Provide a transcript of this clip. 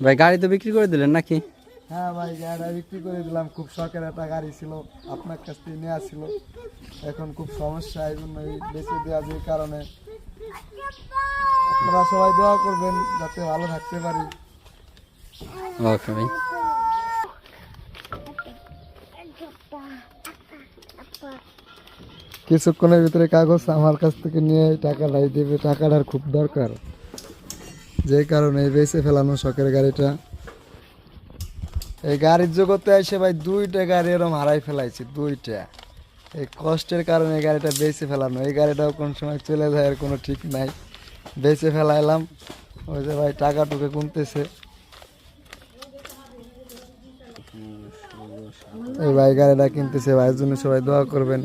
ভাই গাড়ি তো বিক্রি করে দিলেন নাকি? হ্যাঁ ভাই, গাড়িটা বিক্রি করে দিলাম। খুব শখের একটা গাড়ি ছিল, আপনার কাছ থেকে নেওয়া ছিল। এখন খুব সমস্যা, এই জন্যই বেঁচে দেওয়া, যে কারণে আপনারা সবাই দোয়া করবেন যাতে ভালো থাকতে পারি। ওকে ভাই। কিছুক্ষণের ভিতরে কাগজ আমার কাছ থেকে নিয়ে টাকাটাই দেবে, টাকাটার খুব দরকার, যে কারণে বেঁচে ফেলানো শখের গাড়িটা। এই গাড়ির জগতে এসে ভাই 2টা গাড়ি এরকম হারাই ফেলাইছি, 2টা। এই কষ্টের কারণে এই গাড়িটা বেঁচে ফেলানো। এই গাড়িটাও কোন সময় চলে যায় এর কোনো ঠিক নাই, বেঁচে ফেলাইলাম। ওই যে ভাই টাকা টুকে কমতেছে। এই ভাই গাড়িটা কিনতেছে, ভাইয়ের জন্য সবাই দোয়া করবেন।